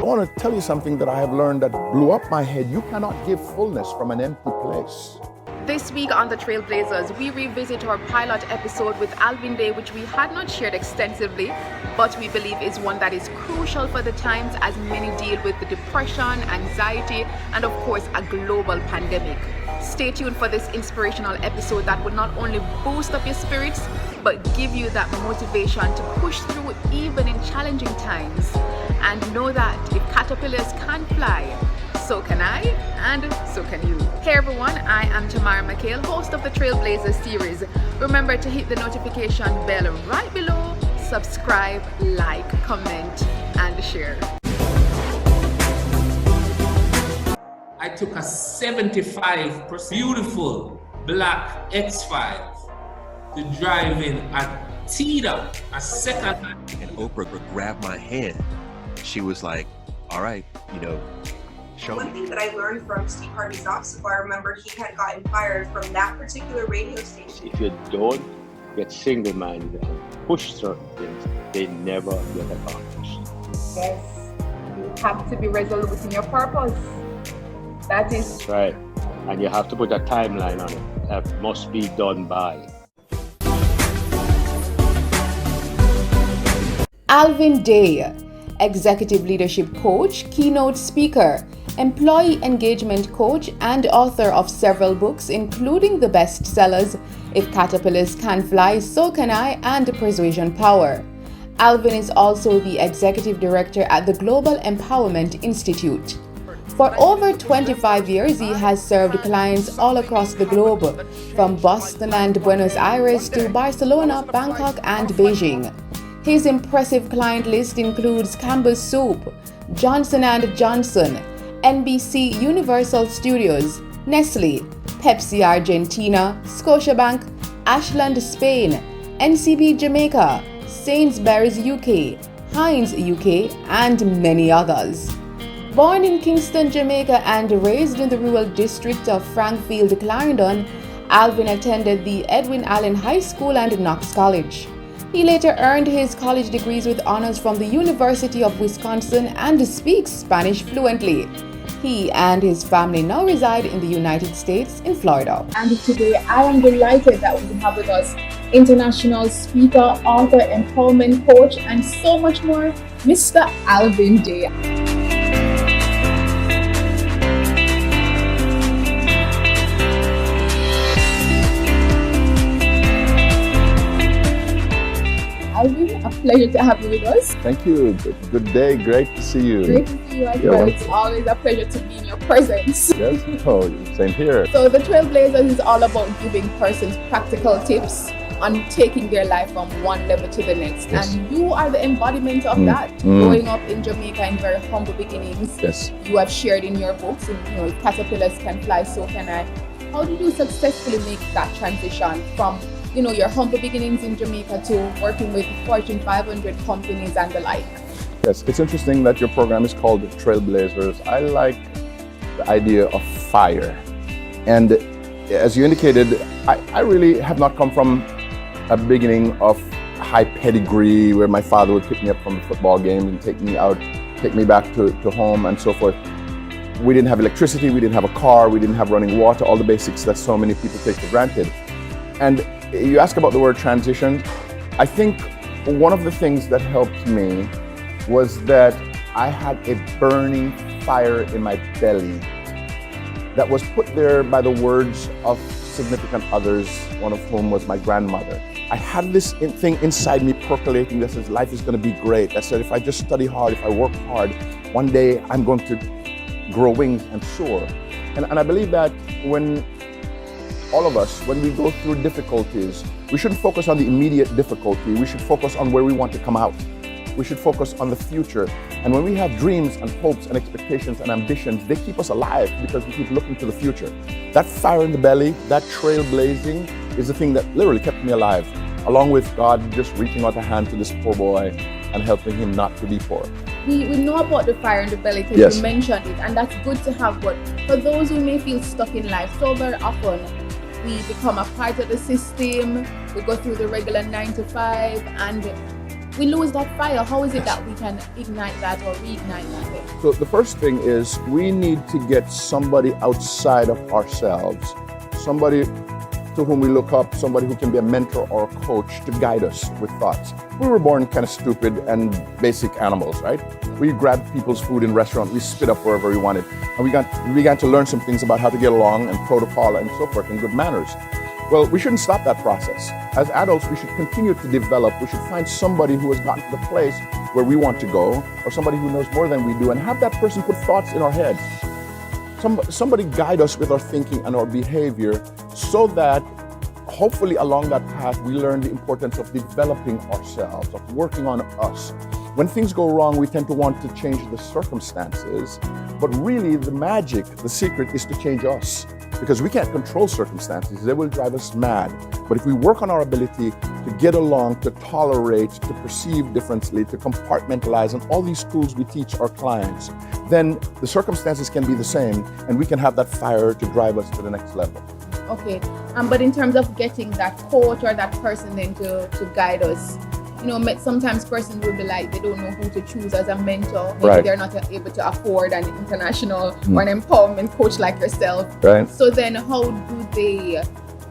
I want to tell you something that I have learned that blew up my head. You cannot give fullness from an empty place. This week on the Trailblazers, we revisit our pilot episode with Alvinday, which we had not shared extensively, but we believe is one that is crucial for the times as many deal with the depression, anxiety, and of course a global pandemic. Stay tuned for this inspirational episode that will not only boost up your spirits, but give you that motivation to push through even in challenging times. And know that if caterpillars can fly, so can I, and so can you. Hey everyone, I am Tamara McKayle, host of the Trailblazers series. Remember to hit the notification bell right below, subscribe, like, comment, and share. I took a 75% beautiful black X5 to drive in a Tita, a second hand. And Oprah grabbed my hand. She was like, all right, show One me. thing that I learned from Steve Harvey's obstacle, I remember he had gotten fired from that particular radio station. If you don't get single-minded and push certain things, they never get accomplished. Yes, you have to be resolute in your purpose. That is That's right. And you have to put a timeline on it. That must be done by. Alvinday, executive leadership coach, keynote speaker, employee engagement coach, and author of several books, including the bestsellers If Caterpillars Can Fly, So Can I, and Persuasion Power. Alvin is also the executive director at the Global Empowerment Institute. For over 25 years, he has served clients all across the globe, from Boston and Buenos Aires to Barcelona, Bangkok, and Beijing. His impressive client list includes Campbell's Soup, Johnson & Johnson, NBC Universal Studios, Nestle, Pepsi Argentina, Scotiabank, Ashland Spain, NCB Jamaica, Sainsbury's UK, Heinz UK, and many others. Born in Kingston, Jamaica and raised in the rural district of Frankfield, Clarendon, Alvin attended the Edwin Allen High School and Knox College. He later earned his college degrees with honors from the University of Wisconsin and speaks Spanish fluently. He and his family now reside in the United States in Florida. And today I am delighted that we have with us international speaker, author, empowerment coach, and so much more, Mr. Alvinday. Alvin, a pleasure to have you with us. Thank you. Good day. Great to see you. Great to see you as well. It's always a pleasure to be in your presence. Yes. Oh, same here. So the Trailblazers is all about giving persons practical tips on taking their life from one level to the next. Yes. And you are the embodiment of that. Growing up in Jamaica in very humble beginnings. Yes. You have shared in your books, and if caterpillars can fly, so can I. How did you successfully make that transition from your humble beginnings in Jamaica to working with Fortune 500 companies and the like? Yes, it's interesting that your program is called Trailblazers. I like the idea of fire. And as you indicated, I really have not come from a beginning of high pedigree where my father would pick me up from the football game and take me back to home and so forth. We didn't have electricity, we didn't have a car, we didn't have running water, all the basics that so many people take for granted. And you ask about the word transition. I think one of the things that helped me was that I had a burning fire in my belly that was put there by the words of significant others, one of whom was my grandmother. I had this thing inside me percolating that says life is going to be great. That said, if I just study hard, if I work hard, one day I'm going to grow wings and soar. And I believe that when all of us, when we go through difficulties, we shouldn't focus on the immediate difficulty. We should focus on where we want to come out. We should focus on the future. And when we have dreams and hopes and expectations and ambitions, they keep us alive because we keep looking to the future. That fire in the belly, that trailblazing is the thing that literally kept me alive, along with God just reaching out a hand to this poor boy and helping him not to be poor. We know about the fire in the belly because Yes. you mentioned it, and that's good to have, but for those who may feel stuck in life, so very often we become a part of the system, we go through the regular 9 to 5, and we lose that fire, how is it that we can ignite that or reignite that thing? So the first thing is we need to get somebody outside of ourselves, somebody to whom we look up, somebody who can be a mentor or a coach to guide us with thoughts. We were born kind of stupid and basic animals, right? We grabbed people's food in restaurants, we spit up wherever we wanted. And we began to learn some things about how to get along and protocol and so forth and good manners. Well, we shouldn't stop that process. As adults, we should continue to develop. We should find somebody who has gotten to the place where we want to go, or somebody who knows more than we do, and have that person put thoughts in our heads. Somebody guide us with our thinking and our behavior so that hopefully along that path we learn the importance of developing ourselves, of working on us. When things go wrong, we tend to want to change the circumstances, but really the magic, the secret is to change us, because we can't control circumstances. They will drive us mad. But if we work on our ability to get along, to tolerate, to perceive differently, to compartmentalize, and all these tools we teach our clients, then the circumstances can be the same, and we can have that fire to drive us to the next level. Okay, but in terms of getting that coach or that person then to guide us, you know, sometimes persons will be like, they don't know who to choose as a mentor. Maybe they're not able to afford an international or an empowerment coach like yourself. Right. So then how do they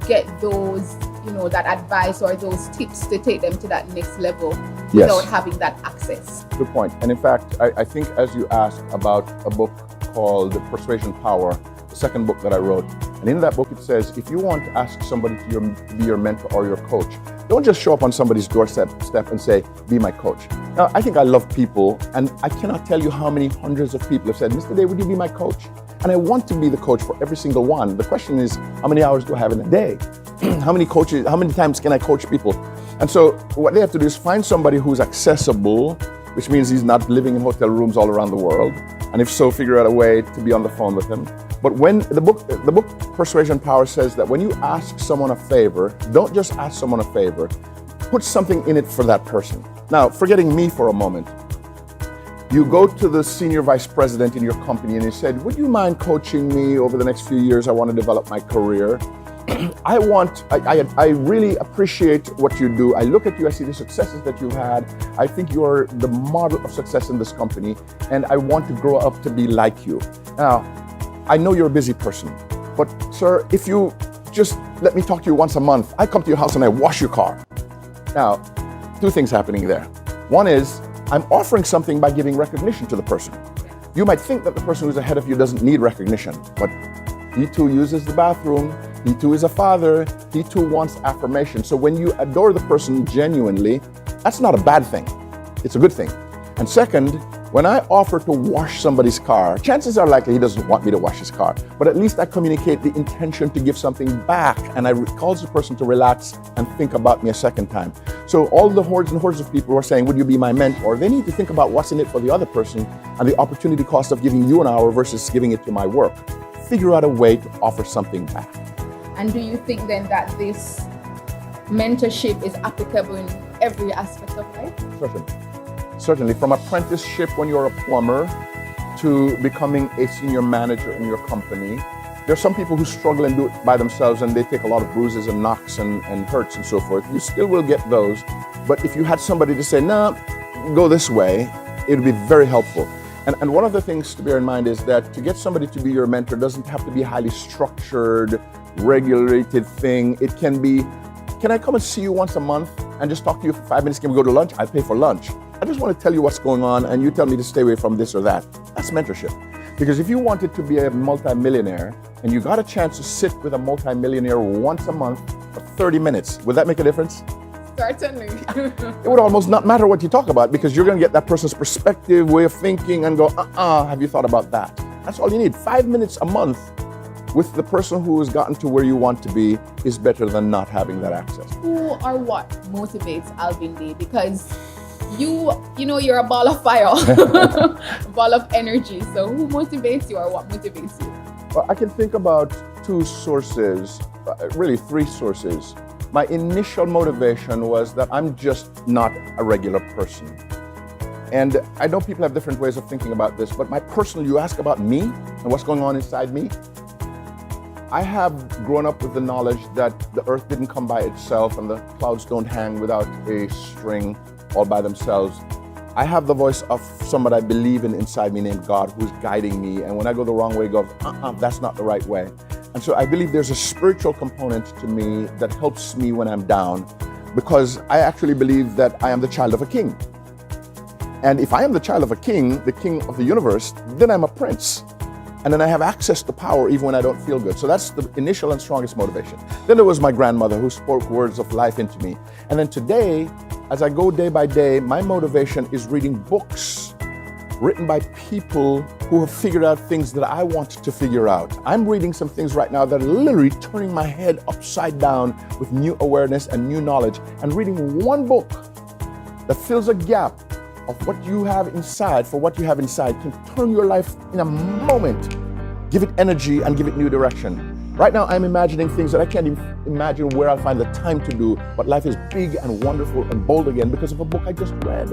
get those, you know, that advice or those tips to take them to that next level without having that access? Good point. And in fact, I think as you asked about a book called Persuasion Power, the second book that I wrote, and in that book it says, if you want to ask somebody to be your mentor or your coach, don't just show up on somebody's doorstep and say, be my coach. Now, I think I love people, and I cannot tell you how many hundreds of people have said, Mr. Day, would you be my coach? And I want to be the coach for every single one. The question is, how many hours do I have in a day? How many times can I coach people? And so what they have to do is find somebody who's accessible, which means he's not living in hotel rooms all around the world. And if so, figure out a way to be on the phone with him. But when the book Persuasion Power says that when you ask someone a favor, don't just ask someone a favor, put something in it for that person. Now, forgetting me for a moment, you go to the senior vice president in your company and you said, would you mind coaching me over the next few years? I want to develop my career. I really appreciate what you do. I look at you, I see the successes that you've had. I think you're the model of success in this company, and I want to grow up to be like you. Now, I know you're a busy person, but sir, if you just let me talk to you once a month, I come to your house and I wash your car. Now, two things happening there. One is, I'm offering something by giving recognition to the person. You might think that the person who's ahead of you doesn't need recognition, but he too uses the bathroom, he too is a father, he too wants affirmation. So when you adore the person genuinely, that's not a bad thing, it's a good thing. And second, when I offer to wash somebody's car, chances are likely he doesn't want me to wash his car, but at least I communicate the intention to give something back, and I cause the person to relax and think about me a second time. So all the hordes and hordes of people who are saying, would you be my mentor? They need to think about what's in it for the other person and the opportunity cost of giving you an hour versus giving it to my work. Figure out a way to offer something back. And do you think then that this mentorship is applicable in every aspect of life? Certainly. From apprenticeship when you're a plumber to becoming a senior manager in your company. There are some people who struggle and do it by themselves, and they take a lot of bruises and knocks and hurts and so forth. You still will get those. But if you had somebody to say, no, go this way, it would be very helpful. And one of the things to bear in mind is that to get somebody to be your mentor doesn't have to be a highly structured, regulated thing. It can be, can I come and see you once a month and just talk to you for 5 minutes? Can we go to lunch? I'll pay for lunch. I just want to tell you what's going on and you tell me to stay away from this or that. That's mentorship. Because if you wanted to be a multimillionaire and you got a chance to sit with a multimillionaire once a month for 30 minutes, would that make a difference? Certainly. It would almost not matter what you talk about because you're going to get that person's perspective, way of thinking, and go, have you thought about that? That's all you need. 5 minutes a month with the person who has gotten to where you want to be is better than not having that access. Who or what motivates Alvin Day? Because you know, you're a ball of fire, a ball of energy. So who motivates you or what motivates you? Well, I can think about two sources, really three sources. My initial motivation was that I'm just not a regular person. And I know people have different ways of thinking about this, but my personal, you ask about me and what's going on inside me. I have grown up with the knowledge that the earth didn't come by itself and the clouds don't hang without a string. all by themselves. I have the voice of somebody I believe in inside me named God who's guiding me. And when I go the wrong way, goes, that's not the right way. And so I believe there's a spiritual component to me that helps me when I'm down, because I actually believe that I am the child of a king. And if I am the child of a king, the king of the universe, then I'm a prince. And then I have access to power even when I don't feel good. So that's the initial and strongest motivation. Then there was my grandmother who spoke words of life into me. And then today, as I go day by day, my motivation is reading books written by people who have figured out things that I want to figure out. I'm reading some things right now that are literally turning my head upside down with new awareness and new knowledge. And reading one book that fills a gap of what you have inside, for what you have inside, can turn your life in a moment, give it energy and give it new direction. Right now, I'm imagining things that I can't even imagine where I'll find the time to do, but life is big and wonderful and bold again because of a book I just read.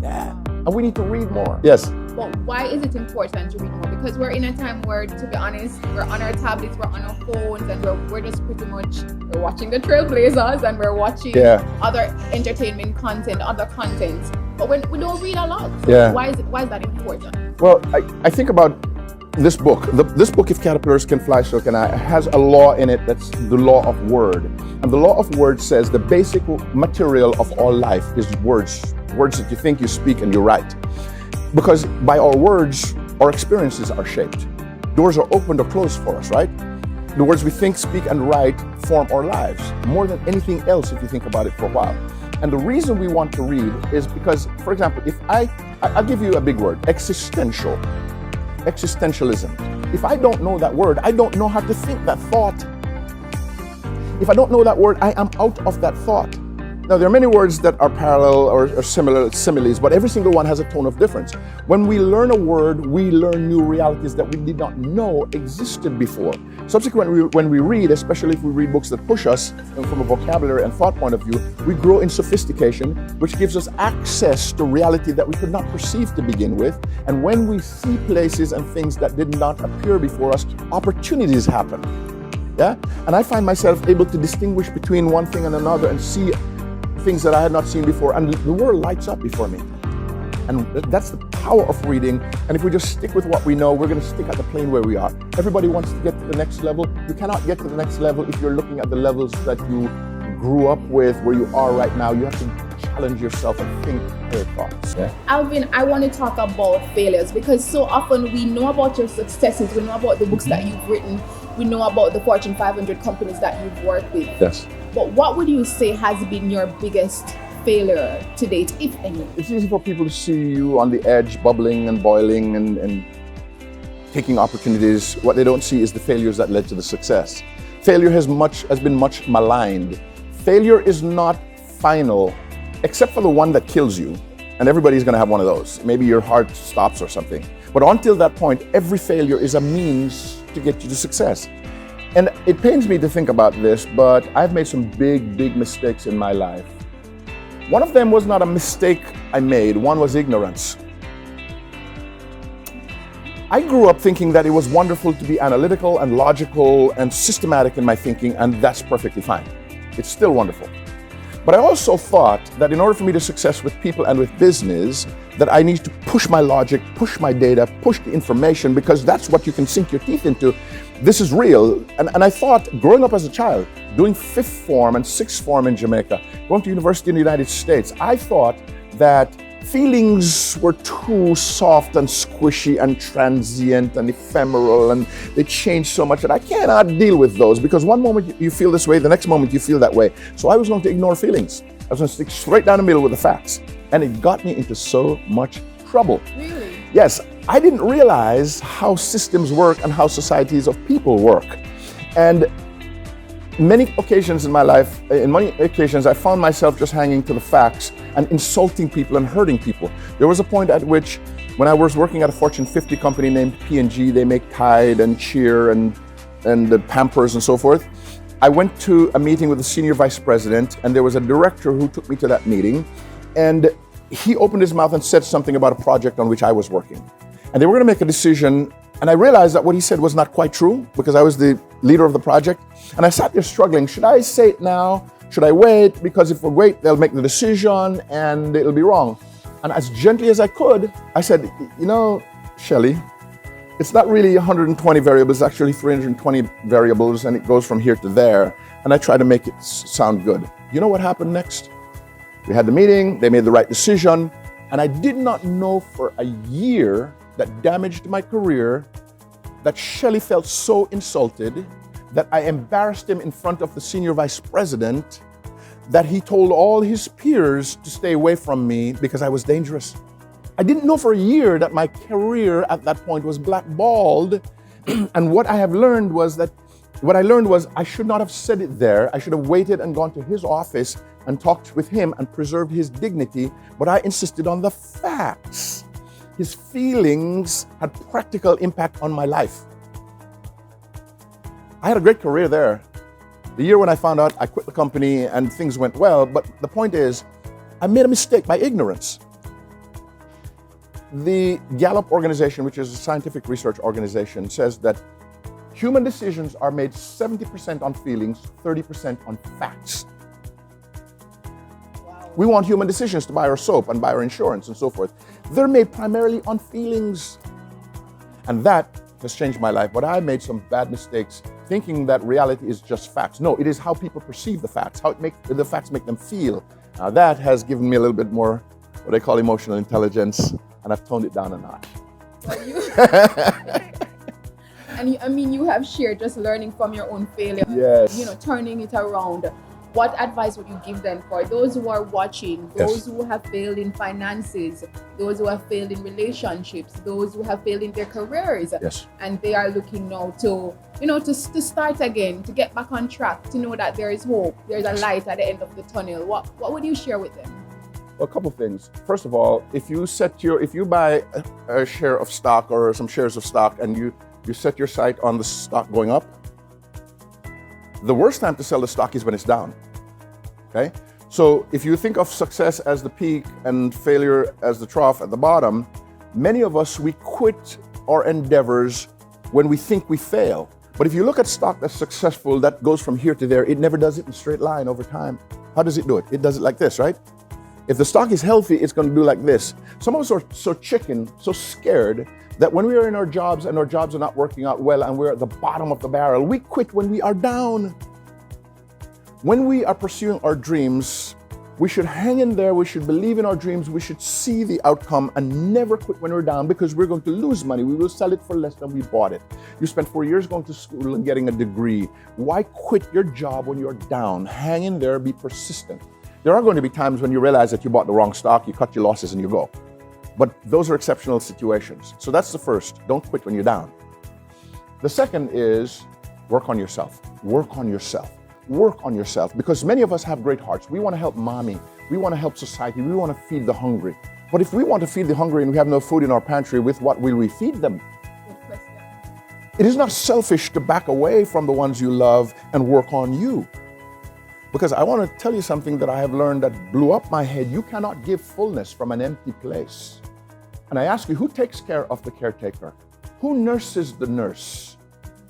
Yeah, and we need to read more. Yes. But why is it important to read more? Because we're in a time where, to be honest, we're on our tablets, we're on our phones, and we're just pretty much, we're watching the Trailblazers and we're watching other entertainment content, other content. But we don't read a lot. So why is that important? Well, I think about this book. This book, If Caterpillars Can Fly, So Can I, has a law in it that's the law of word. And the law of word says the basic material of all life is words. Words that you think, you speak, and you write. Because by our words, our experiences are shaped. Doors are opened or closed for us, right? The words we think, speak, and write form our lives more than anything else if you think about it for a while. And the reason we want to read is because, for example, if I'll give you a big word, existentialism. If I don't know that word, I don't know how to think that thought. If I don't know that word, I am out of that thought. Now, there are many words that are parallel or similar, similes, but every single one has a tone of difference. When we learn a word, we learn new realities that we did not know existed before. Subsequently, when we read, especially if we read books that push us from a vocabulary and thought point of view, we grow in sophistication, which gives us access to reality that we could not perceive to begin with. And when we see places and things that did not appear before us, opportunities happen. Yeah? And I find myself able to distinguish between one thing and another and see things that I had not seen before, and the world lights up before me. And that's the power of reading. And if we just stick with what we know, we're going to stick at the plane where we are. Everybody wants to get to the next level. You cannot get to the next level if you're looking at the levels that you grew up with, where you are right now. You have to challenge yourself and think higher thoughts. Yeah? Alvin, I want to talk about failures, because so often we know about your successes, we know about the books that you've written, we know about the Fortune 500 companies that you've worked with. Yes. But what would you say has been your biggest failure to date, if any? It's easy for people to see you on the edge, bubbling and boiling and taking opportunities. What they don't see is the failures that led to the success. Failure has been much maligned. Failure is not final, except for the one that kills you. And everybody's going to have one of those. Maybe your heart stops or something. But until that point, every failure is a means to get you to success. And it pains me to think about this, but I've made some big mistakes in my life. One of them was not a mistake I made. One was ignorance. I grew up thinking that it was wonderful to be analytical and logical and systematic in my thinking, and that's perfectly fine. It's still wonderful. But I also thought that in order for me to success with people and with business, that I need to push my logic, push my data, push the information, because that's what you can sink your teeth into. This is real. And I thought, growing up as a child, doing 5th form and 6th form in Jamaica, going to university in the United States, I thought that feelings were too soft and squishy and transient and ephemeral, and they change so much that I cannot deal with those, because one moment you feel this way, the next moment you feel that way. So I was going to ignore feelings. I was going to stick straight down the middle with the facts. And it got me into so much trouble. Really? Yes, I didn't realize how systems work and how societies of people work. And many occasions in my life, I found myself just hanging to the facts and insulting people and hurting people. There was a point at which, when I was working at a Fortune 50 company named P&G, they make Tide and Cheer and the Pampers and so forth. I went to a meeting with the senior vice president, and there was a director who took me to that meeting, and he opened his mouth and said something about a project on which I was working. And they were going to make a decision, and I realized that what he said was not quite true, because I was the leader of the project. And I sat there struggling. Should I say it now, Should I wait? Because if we wait, they'll make the decision and it'll be wrong. And as gently as I could, I said, you know, Shelley, it's not really 120 variables, it's actually 320 variables, and it goes from here to there. And I try to make it sound good. You know what happened next? We had the meeting, they made the right decision, and I did not know for a year that damaged my career, that Shelley felt so insulted that I embarrassed him in front of the senior vice president, that he told all his peers to stay away from me because I was dangerous. I didn't know for a year that my career at that point was blackballed. And what I learned was I should not have said it there. I should have waited and gone to his office and talked with him and preserved his dignity, but I insisted on the facts. His feelings had practical impact on my life. I had a great career there. The year when I found out, I quit the company and things went well, but the point is, I made a mistake by ignorance. The Gallup organization, which is a scientific research organization, says that human decisions are made 70% on feelings, 30% on facts. Wow. We want human decisions to buy our soap and buy our insurance and so forth. They're made primarily on feelings. And that has changed my life, but I made some bad mistakes thinking that reality is just facts. No, it is how people perceive the facts, how the facts make them feel. Now that has given me a little bit more what I call emotional intelligence, and I've toned it down a notch. And you have shared just learning from your own failure, yes. Turning it around. What advice would you give them for those who are watching, those who have failed in finances, those who have failed in relationships, those who have failed in their careers, and they are looking now to start again, to get back on track, to know that there is hope, there's a light at the end of the tunnel? What would you share with them? Well, a couple of things. First of all, if you buy a share of stock or some shares of stock and you set your sight on the stock going up, the worst time to sell the stock is when it's down. Okay? So if you think of success as the peak and failure as the trough at the bottom, many of us, we quit our endeavors when we think we fail. But if you look at stock that's successful, that goes from here to there, it never does it in a straight line over time. How does it do it? It does it like this, right? If the stock is healthy, it's going to do like this. Some of us are so chicken, so scared, that when we are in our jobs and our jobs are not working out well and we're at the bottom of the barrel, we quit when we are down. When we are pursuing our dreams, we should hang in there, we should believe in our dreams, we should see the outcome and never quit when we're down, because we're going to lose money. We will sell it for less than we bought it. You spent 4 years going to school and getting a degree. Why quit your job when you're down? Hang in there, be persistent. There are going to be times when you realize that you bought the wrong stock, you cut your losses and you go. But those are exceptional situations. So that's the first. Don't quit when you're down. The second is work on yourself. Work on yourself. Work on yourself, because many of us have great hearts. We want to help mommy. We want to help society. We want to feed the hungry. But if we want to feed the hungry and we have no food in our pantry, with what will we feed them? It is not selfish to back away from the ones you love and work on you. Because I want to tell you something that I have learned that blew up my head. You cannot give fullness from an empty place. And I ask you, who takes care of the caretaker? Who nurses the nurse?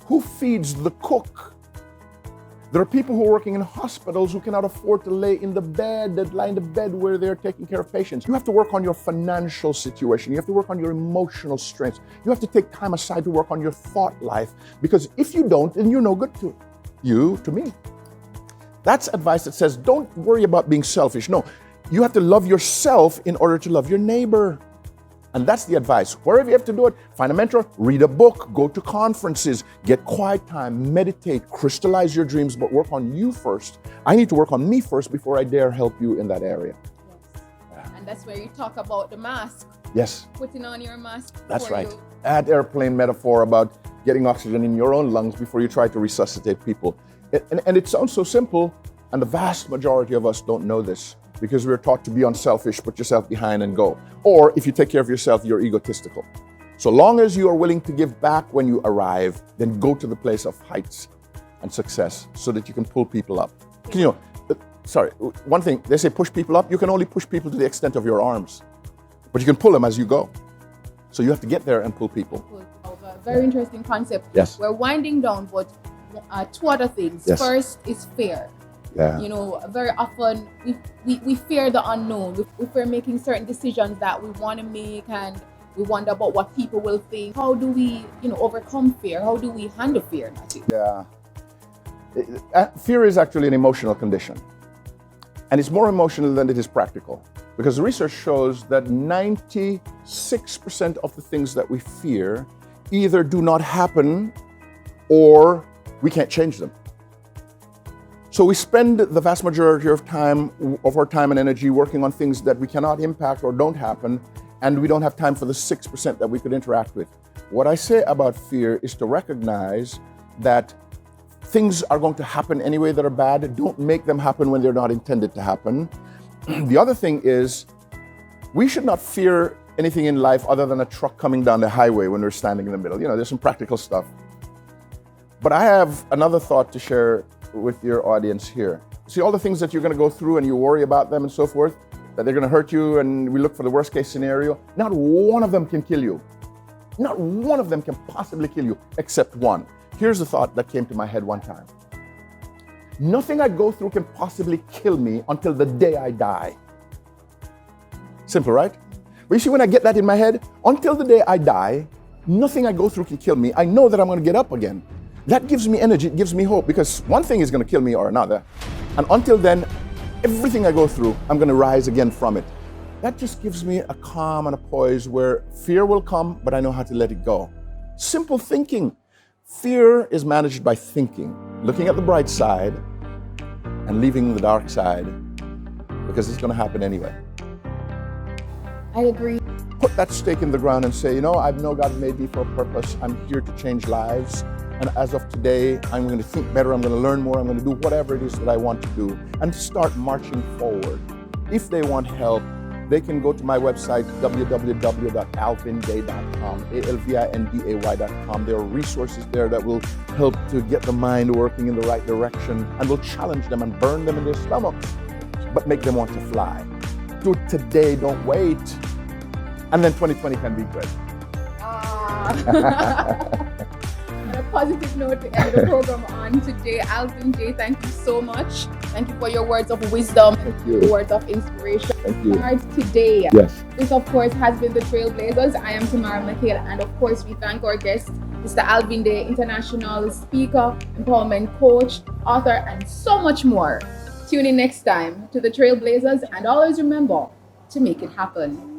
Who feeds the cook? There are people who are working in hospitals who cannot afford to lie in the bed where they're taking care of patients. You have to work on your financial situation. You have to work on your emotional strengths. You have to take time aside to work on your thought life, because if you don't, then you're no good to you, to me. That's advice that says, don't worry about being selfish. No, you have to love yourself in order to love your neighbor. And that's the advice. Wherever you have to do it, find a mentor, read a book, go to conferences, get quiet time, meditate, crystallize your dreams, but work on you first. I need to work on me first before I dare help you in that area. Yes. Yeah. And that's where you talk about the mask. Yes. Putting on your mask. That's right. Add airplane metaphor about getting oxygen in your own lungs before you try to resuscitate people. And it sounds so simple, and the vast majority of us don't know this, because we're taught to be unselfish, put yourself behind and go. Or if you take care of yourself, you're egotistical. So long as you are willing to give back when you arrive, then go to the place of heights and success so that you can pull people up. One thing, they say push people up. You can only push people to the extent of your arms, but you can pull them as you go. So you have to get there and pull people. Very interesting concept. Yes. We're winding down, but two other things. Yes. First is fear. Yeah. You know, very often we fear the unknown. We fear making certain decisions that we want to make, and we wonder about what people will think. How do we, overcome fear? How do we handle fear, Matthew? Yeah. Fear is actually an emotional condition. And it's more emotional than it is practical. Because research shows that 96% of the things that we fear either do not happen or we can't change them. So we spend the vast majority of our time and energy working on things that we cannot impact or don't happen, and we don't have time for the 6% that we could interact with. What I say about fear is to recognize that things are going to happen anyway that are bad. Don't make them happen when they're not intended to happen. The other thing is, we should not fear anything in life other than a truck coming down the highway when we're standing in the middle. There's some practical stuff. But I have another thought to share with your audience here. See all the things that you're going to go through and you worry about them and so forth, that they're going to hurt you, and we look for the worst case scenario. Not one of them can kill you. Not one of them can possibly kill you, except one. Here's the thought that came to my head one time. Nothing I go through can possibly kill me until the day I die. Simple, right? But you see, when I get that in my head, until the day I die, nothing I go through can kill me. I know that I'm going to get up again. That gives me energy, it gives me hope, because one thing is going to kill me or another. And until then, everything I go through, I'm going to rise again from it. That just gives me a calm and a poise where fear will come, but I know how to let it go. Simple thinking. Fear is managed by thinking, looking at the bright side and leaving the dark side, because it's going to happen anyway. I agree. Put that stake in the ground and say, I know God made me for a purpose. I'm here to change lives. And as of today, I'm going to think better. I'm going to learn more. I'm going to do whatever it is that I want to do, and start marching forward. If they want help, they can go to my website, www.alvinday.com, alvinday.com. There are resources there that will help to get the mind working in the right direction, and will challenge them and burn them in their stomach, but make them want to fly. Do it today, don't wait. And then 2020 can be good. On a positive note to end the program on today, Alvin J, thank you so much. Thank you for your words of wisdom, your words of inspiration. Thank you. Today, Yes. This, of course, has been the Trailblazers. I am Tamara McKayle, and of course, we thank our guest, Mr. Alvin Day, international speaker, empowerment coach, author, and so much more. Tune in next time to the Trailblazers, and always remember to make it happen.